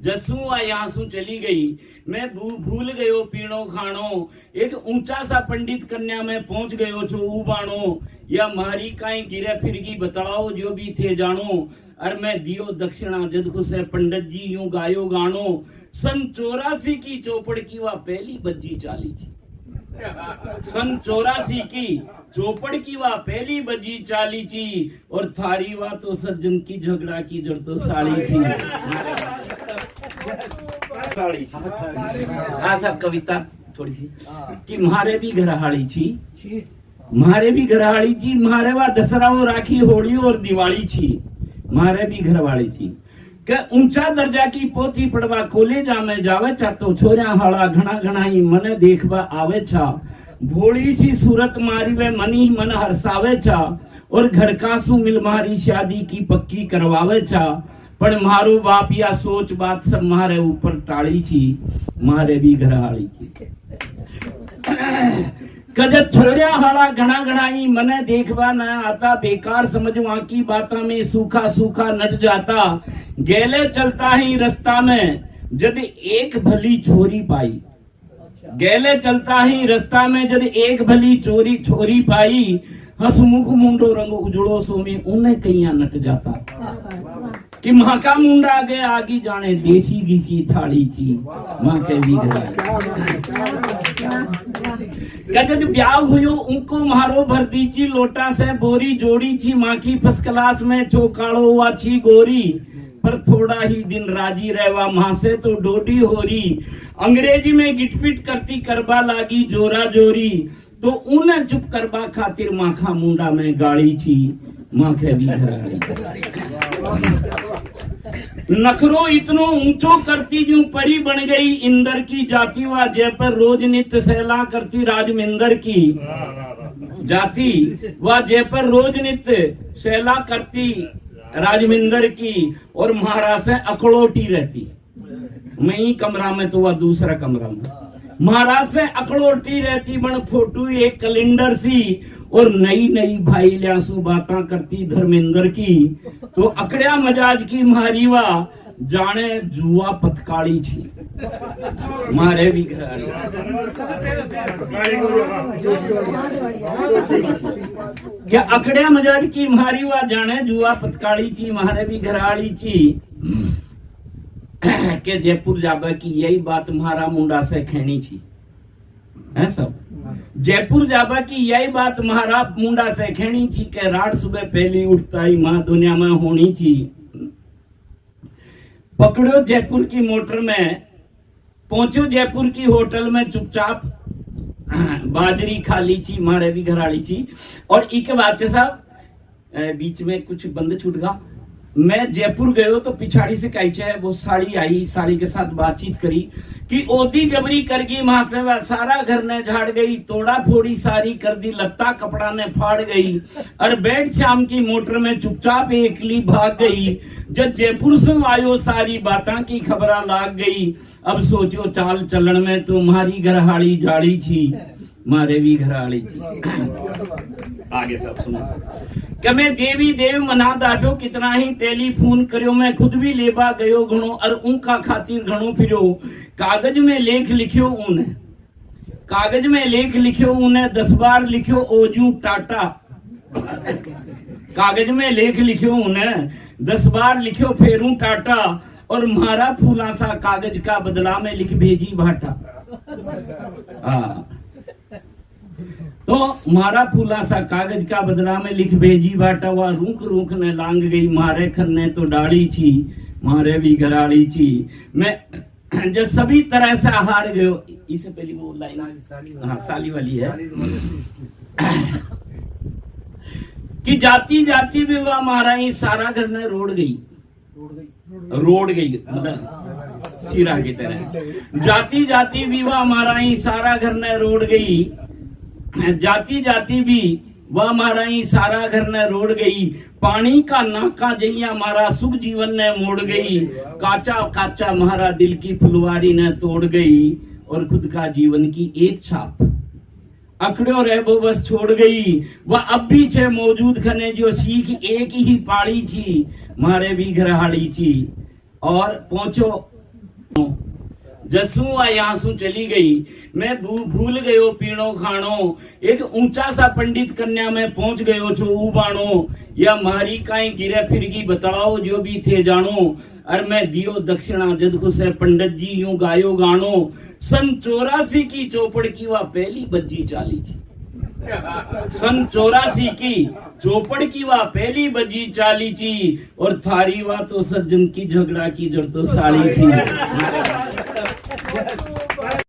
जसू आ यासू चली गई। मैं भूल गयो पीणो खाणो। एक ऊंचा सा पंडित कन्या में पहुंच गयो छो उबाणो। या मारी काई गिरे फिरगी बताओ जो भी थे जानो। और मैं दियो दक्षिणा जद खुशे पंडित जी यूं गायो गानो। सन 84 की चौपड़ की वह पहली बज्जी चाली थी। सन 84 की चौपड़ की वह पहली बजी चाली थी। और थारी वह तो सज्जन की झगड़ा की जड़ तो साड़ी थी। ऐसा कविता थोड़ी सी कि म्हारे भी घरहाड़ी थी। म्हारे भी घरहाड़ी थी। म्हारे वह दसरा वो राखी होली और दिवाली थी। म्हारे भी घरवाड़ी थी के ऊंचा दर्जा की पोथी पढ़वा कॉलेजा में जावे छा तो छोरा हाड़ा घना घनाई मने देखवा आवे छा। भोड़ी सी सूरत मारी वे मनी मन हरसावे छा। और घर का सु मिल मारी शादी की पक्की करवावे छा। पर मारो बाप या सोच बात सब मारे ऊपर टाड़ी थी। मारे भी घरवाड़ी थी कजत छोरिया हाड़ा घना घनाई मने देखवा न आता। बेकार समझवा की बाता में सूखा सूखा नट जाता। गेले चलता ही रास्ता में जद एक भली छोरी पाई। गेले चलता ही रास्ता में जद एक भली छोरी पाई। हसमुख मुंडो रंग उजड़ो सो में उन्हें कहिया नट जाता। कि माँ का मुंडा आगे आगी जाने देसी घी की थाली थी। माँ के भी कजद ब्याह हुयो उनको मारो भर दी ची। लोटा से बोरी जोड़ी थी माँ की फर्स्ट क्लास में चौकाड़ो हुआ छी गोरी। पर थोड़ा ही दिन राजी रहवा माँ से तो डोडी हो रही। अंग्रेजी में गिटपिट करती करबा लागी जोरा जोरी। तो उन्हें चुप करबा खातिर माखा मुंडा में गाड़ी थी। माँ के भी नखरो इतनो ऊंचो करती जो परी बन गई इंदर की जाति। व जयपुर रोज नित्य सैला करती राजमिंदर की जाति। वह जयपुर रोज नित्य सैला करती राजमिंदर की। और महाराज से अकड़ोटी रहती। मैं ही कमरा में तो वह दूसरा कमरा में। महाराज से अकड़ोटी रहती बन फोटो एक कैलेंडर सी। और नई नई भाई ल्यासु बातें करती धर्मेंद्र की। तो अकड़िया मजाज की मारीवा जाने जुआ पथकाड़ी थी। मारे भी घराड़ी या अकड़िया मजाज की मारीवा जाने जुआ पथकाड़ी थी। मारे भी घराड़ी थी के जयपुर जाबे की यही बात मारा मुंडा से खेनी थी। है सब जयपुर जाबा की यही बात महारा मुंडा से खेनी थी। के रात सुबह पहली उठता ही माँ दुनिया में होनी थी। पकड़ो जयपुर की मोटर में पहुंचो जयपुर की होटल में चुपचाप बाजरी खाली थी। मारे भी घराड़ी थी। और इके बाद साहब बीच में कुछ बंद छूट गया। मैं जयपुर गयो तो पिछाड़ी से कही वो साड़ी आई। साड़ी के साथ बातचीत करी कि ओदी गबरी कर गई वहां से वह सारा घर ने झाड़ गई। तोड़ा फोड़ी सारी कर दी लत्ता कपड़ा ने फाड़ गई। और बैठ शाम की मोटर में चुपचाप एकली भाग गई। जब जयपुर से आयो सारी बातां की खबरा लाग गई। अब सोचो चाल चलन में तुम्हारी घरहाड़ी जाड़ी थी। मारे भी घरहाड़ी थी। आगे सब सुनो कि मैं देवी देव मना दाजो कितना ही टेलीफोन करियो। मैं खुद भी लेबा गयो घणो और उनका खातिर घणो फिरो। कागज में लेख लिखियो ऊने। कागज में लेख लिखियो ऊने 10 बार लिखियो ओजू टाटा। कागज में लेख लिखियो ऊने 10 बार लिखियो फेरू टाटा। और मारा फूला सा कागज का बदला में लिख भेजी भाटा। तो मारा फूला सा कागज का बदला में लिख भेजी भाटा। हुआ रूख रूख ने लांग गई। मारे खन्ने तो डाली थी। मारे भी घराड़ी थी। मैं जो सभी तरह से हार गयो। इससे पहले वो लाइन हाँ साली वाली है कि जाती जाती विवाह मारा ही सारा घर ने रोड गई। मतलब सीरा की तरह जाती जाती विवाह मारा ही सारा घर ने रोड गई। जाती जाती भी वह मारा ही सारा घर ने रोड गई। पानी का नाका जइया मारा सुख जीवन ने मोड़ गई। काचा काचा मारा दिल की फुलवारी ने तोड़ गई। और खुद का जीवन की एक छाप अकड़ो रह वो बस छोड़ गई। वह अब भी छे मौजूद खने जो सीख एक ही पाड़ी थी। मारे भी घरहाड़ी थी। और पहुंचो जसू आ यहाँ सू चली गई, मैं भूल गयो पीणो खाणो। एक ऊंचा सा पंडित कन्या में पहुंच गयो छो उबाणो, या मारी काई गिरे फिरगी बताओ जो भी थे जानो। और मैं दियो दक्षिणा जद खुसे पंडित जी यूं गायो गानो। सन 84 की चौपड़ की वह पहली बज्जी चाली थी। सन 84 की चौपड़ की वह पहली बजी चाली थी, और थारी वह तो सज्जन की झगड़ा की जड़ तो साली थी।